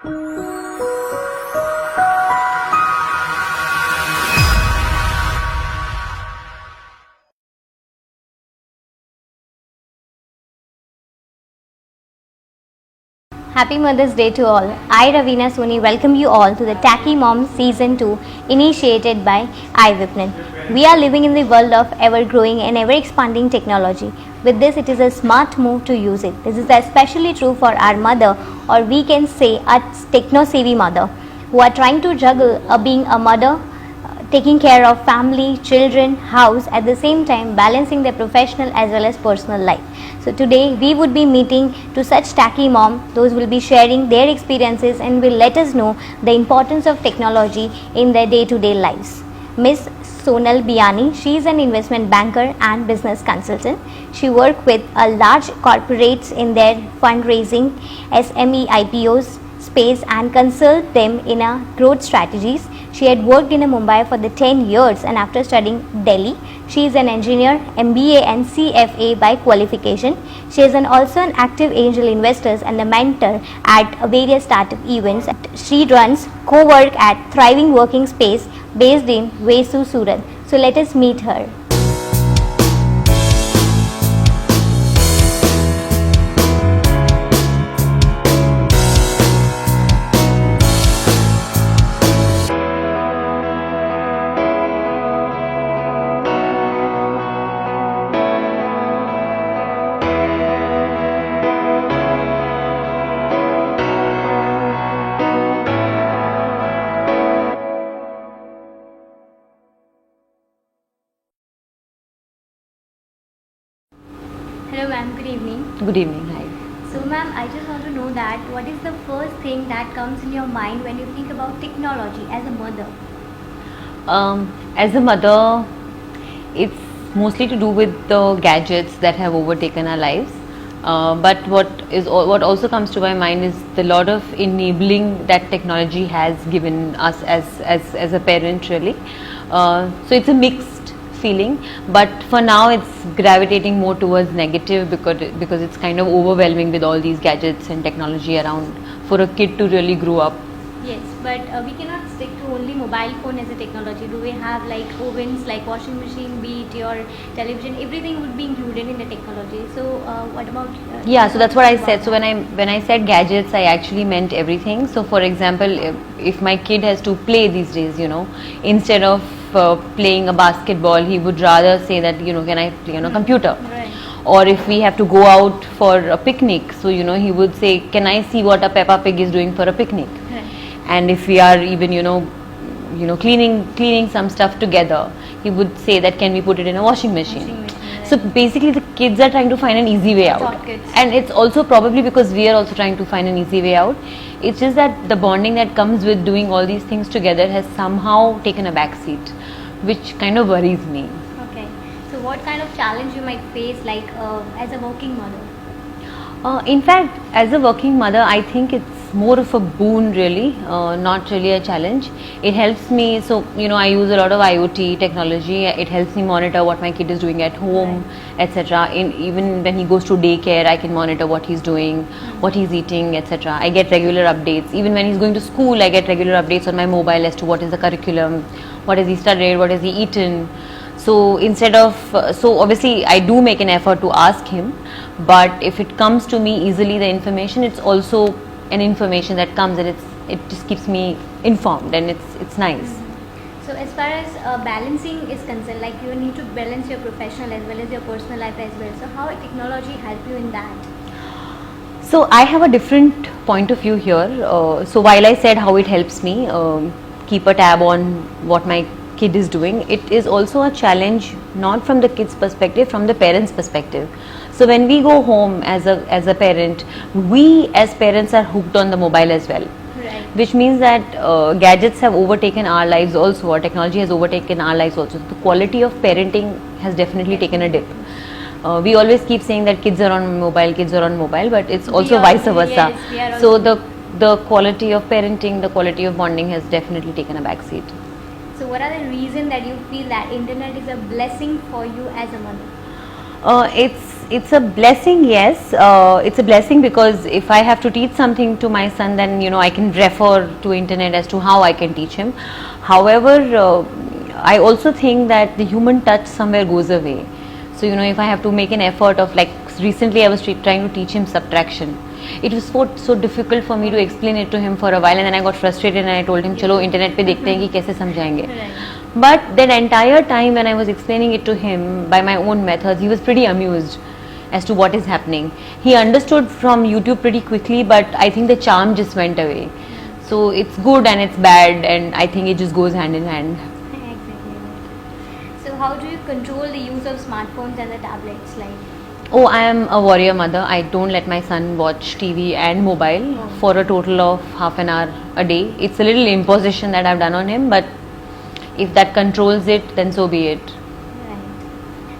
Happy Mother's Day to all. I, Ravina Soni, welcome you all to the Tacky Mom Season 2 initiated by iVipnin. We are living in the world of ever-growing and ever-expanding technology. With this, it is a smart move to use it. This is especially true for our mother, or we can say a techno-savvy mother, who are trying to juggle being a mother, taking care of family, children, house, at the same time balancing their professional as well as personal life. So today we would be meeting to such tacky mom. Those will be sharing their experiences and will let us know the importance of technology in their day-to-day lives. Miss Sonal Biani, she is an investment banker and business consultant. She works with a large corporates in their fundraising, SME IPOs space and consult them in a growth strategies. She had worked in Mumbai for the 10 years and after studying Delhi, she is an engineer, MBA and CFA by qualification. She is also an active angel investor and a mentor at various startup events. She runs co-work at Thriving Working Space based in Vesu, Surat. So let us meet her. Hello ma'am, good evening. Good evening, hi. So ma'am, I just want to know that what is the first thing that comes in your mind when you think about technology as a mother? As a mother, it's mostly to do with the gadgets that have overtaken our lives. But what also comes to my mind is the lot of enabling that technology has given us as a parent, really. So it's a mixed feeling, but for now it's gravitating more towards negative because it's kind of overwhelming with all these gadgets and technology around for a kid to really grow up. Yes, but we cannot stick to only mobile phone as a technology. Do we have like ovens, like washing machine, be it your television, everything would be included in the technology. So what about? Yeah, so that's what I said. So when I said gadgets, I actually meant everything. So for example, if my kid has to play these days, instead of playing a basketball, he would rather say that can I play on a computer? Right. Or if we have to go out for a picnic, so he would say, can I see what a Peppa Pig is doing for a picnic? Right. And if we are even cleaning some stuff together, he would say that can we put it in a washing machine? Right. So basically the kids are trying to find an easy way out, Shortcuts. and it's also probably because we are also trying to find an easy way out. It's just that the bonding that comes with doing all these things together has somehow taken a back seat, which kind of worries me. Okay. So what kind of challenge you might face like as a working mother? In fact, as a working mother, I think it's more of a boon, really, not really a challenge. It helps me, so I use a lot of IoT technology. It helps me monitor what my kid is doing at home, etc. Even when he goes to daycare, I can monitor what he's doing, what he's eating, etc. I get regular updates. Even when he's going to school, I get regular updates on my mobile as to what is the curriculum, what has he studied, what has he eaten. So instead of, so obviously I do make an effort to ask him, but if it comes to me easily, the information, it's also an information that comes and it just keeps me informed, and it's nice. So as far as balancing is concerned, like you need to balance your professional as well as your personal life as well. So how technology help you in that? So I have a different point of view here. So while I said how it helps me keep a tab on what my kid is doing, it is also a challenge, not from the kid's perspective, from the parent's perspective. So when we go home as a parent, we as parents are hooked on the mobile as well. Right. Which means that gadgets have overtaken our lives also, or technology has overtaken our lives also. The quality of parenting has definitely taken a dip. We always keep saying that kids are on mobile, but it's also vice versa. Yes, so the quality of parenting, the quality of bonding has definitely taken a back seat. So what are the reasons that you feel that internet is a blessing for you as a mother? It's a blessing, yes. It's a blessing because if I have to teach something to my son, then I can refer to internet as to how I can teach him. However, I also think that the human touch somewhere goes away. So if I have to make an effort of, like, recently I was trying to teach him subtraction. It was so difficult for me to explain it to him for a while, and then I got frustrated and I told him, चलो internet पे देखते हैं कि कैसे समझाएंगे. But that entire time when I was explaining it to him by my own methods, he was pretty amused as to what is happening. He understood from YouTube pretty quickly, but I think the charm just went away. So it's good and it's bad, and I think it just goes hand in hand. So how do you control the use of smartphones and the tablets? Oh, I am a warrior mother. I don't let my son watch TV and mobile for a total of half an hour a day. It's a little imposition that I've done on him, but if that controls it, then so be it. Right.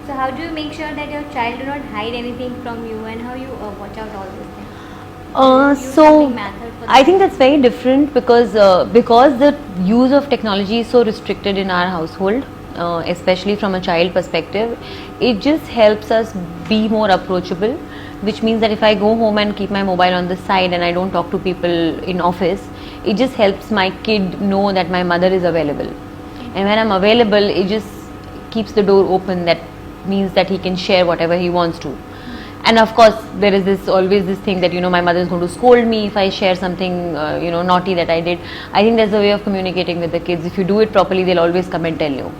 So how do you make sure that your child do not hide anything from you, and how you watch out all these things? So Method for I think that's very different because the use of technology is so restricted in our household, especially from a child perspective. It just helps us be more approachable, which means that if I go home and keep my mobile on the side and I don't talk to people in office, it just helps my kid know that my mother is available. And when I'm available, it just keeps the door open. That means that he can share whatever he wants to. And of course, there is always this thing that my mother is going to scold me if I share something naughty that I did. I think that's a way of communicating with the kids. If you do it properly, they'll always come and tell you.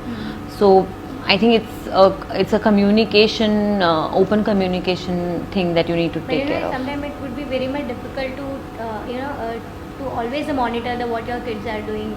So I think it's a communication, open communication thing that you need to take care of. Sometimes it would be very much difficult to always monitor what your kids are doing.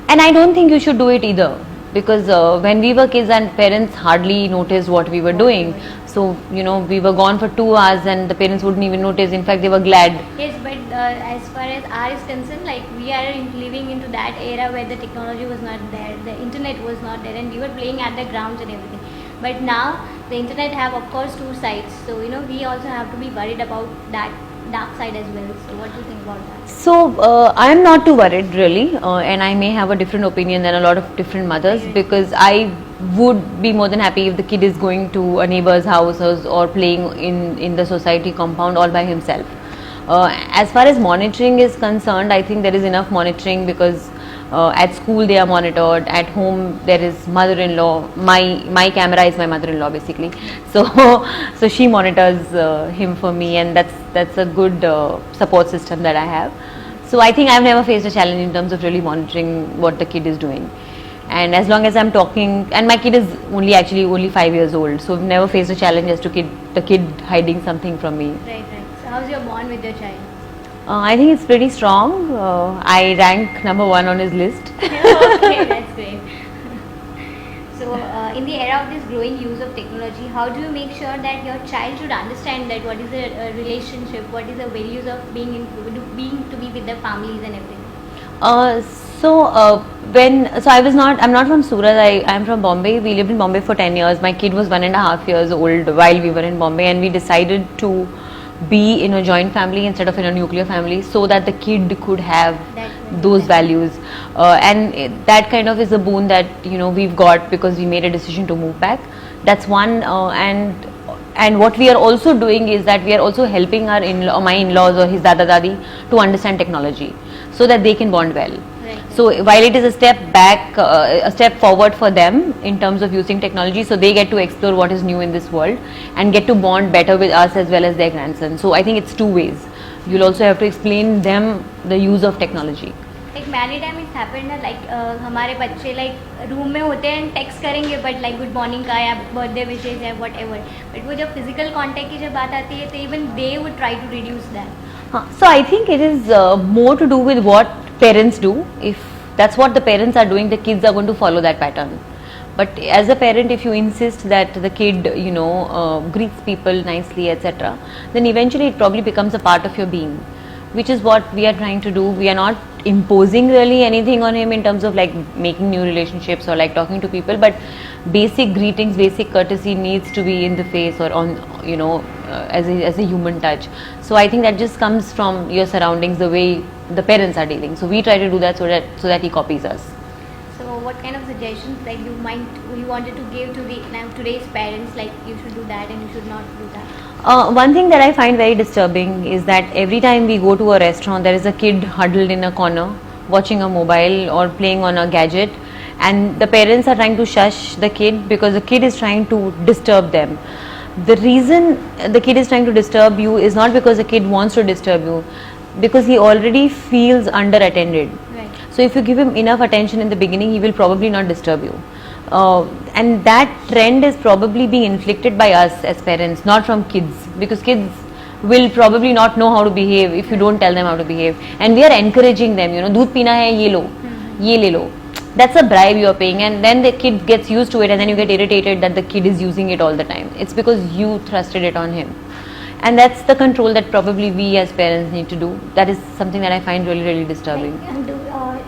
And I don't think you should do it either, because when we were kids and parents hardly noticed what we were doing. So we were gone for 2 hours and the parents wouldn't even notice. In fact, they were glad. Yes, but as far as our is concerned, like, we are living into that era where the technology was not there, the internet was not there, and we were playing at the grounds and everything. But now the internet have, of course, two sides. So we also have to be worried about that dark side as well. So what do you think about that? So I am not too worried really, and I may have a different opinion than a lot of different mothers, because I would be more than happy if the kid is going to a neighbor's house or playing in the society compound all by himself. As far as monitoring is concerned, I think there is enough monitoring, because at school they are monitored, at home there is mother-in-law. My camera is my mother-in-law basically, so she monitors him for me, and that's a good support system that I have. So I think I've never faced a challenge in terms of really monitoring what the kid is doing. And as long as I'm talking, and my kid is only 5 years old, so I've never faced a challenge as to the kid hiding something from me. Right. So how's your bond with your child? I think it's pretty strong. I rank number 1 on his list. Okay, that's great. So in the era of this growing use of technology, how do you make sure that your child should understand that what is the relationship, what is the values of being to be with their families and everything? I'm not from Surat, I'm from Bombay. We lived in Bombay for 10 years. My kid was 1.5 years old while we were in Bombay, and we decided to be in a joint family instead of in a nuclear family, so that the kid could have those values, and that kind of is a boon that we've got, because we made a decision to move back. That's one, and what we are also doing is that we are also helping my in-laws or his dada dadi to understand technology, so that they can bond well. So while it is a step back, a step forward for them in terms of using technology, so they get to explore what is new in this world and get to bond better with us as well as their grandson. So I think it's two ways. You'll also have to explain them the use of technology. Like many times it's happened that like हमारे बच्चे like room में होते हैं, text करेंगे but like good morning का या birthday wishes या whatever. But वो जब physical contact की जब बात आती है, तो even they would try to reduce that. So I think it is more to do with what parents do. If that's what the parents are doing, the kids are going to follow that pattern. But as a parent, if you insist that the kid greets people nicely, etc., then eventually it probably becomes a part of your being, which is what we are trying to do. We are not imposing really anything on him in terms of like making new relationships or like talking to people, but basic greetings, basic courtesy needs to be in the face or on as a human touch. So I think that just comes from your surroundings, the way the parents are dealing. So we try to do that so that he copies us. So what kind of suggestions that you wanted to give to the today's parents, like you should do that and you should not do that? One thing that I find very disturbing is that every time we go to a restaurant, there is a kid huddled in a corner watching a mobile or playing on a gadget, and the parents are trying to shush the kid because the kid is trying to disturb them. The reason the kid is trying to disturb you is not because the kid wants to disturb you, because he already feels underattended. Right. So if you give him enough attention in the beginning, he will probably not disturb you. And that trend is probably being inflicted by us as parents, not from kids, because kids will probably not know how to behave if you don't tell them how to behave. And we are encouraging them, दूध पीना है ये लो, ये ले लो. That's a bribe you are paying, and then the kid gets used to it, and then you get irritated that the kid is using it all the time. It's because you thrusted it on him. And that's the control that probably we as parents need to do. That is something that I find really, really disturbing.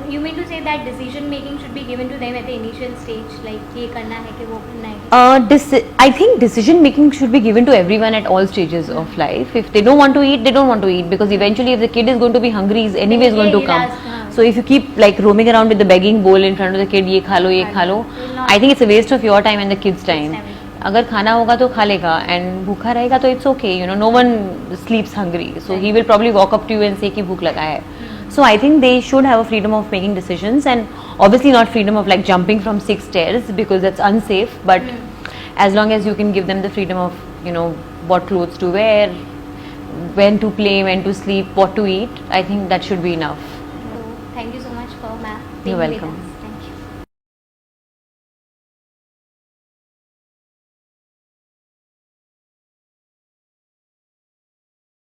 You mean to say that decision making should be given to them at the initial stage, like ये करना है कि वो करना है? I think decision making should be given to everyone at all stages of life. If they don't want to eat, they don't want to eat, because eventually if the kid is going to be hungry, he's anyways going to come. So if you keep like roaming around with the begging bowl in front of the kid, ये खा लो, ये खा लो, I think it's a waste of your time and the kid's time. अगर खाना होगा तो खा लेगा, and भूखा रहेगा तो it's okay, no one sleeps hungry, so he will probably walk up to you and say कि भूख लगा है. So I think they should have a freedom of making decisions, and obviously not freedom of like jumping from 6 stairs, because that's unsafe, but as long as you can give them the freedom of what clothes to wear, when to play, when to sleep, what to eat, I think that should be enough. So thank you so much for being You're with welcome. us. Thank you.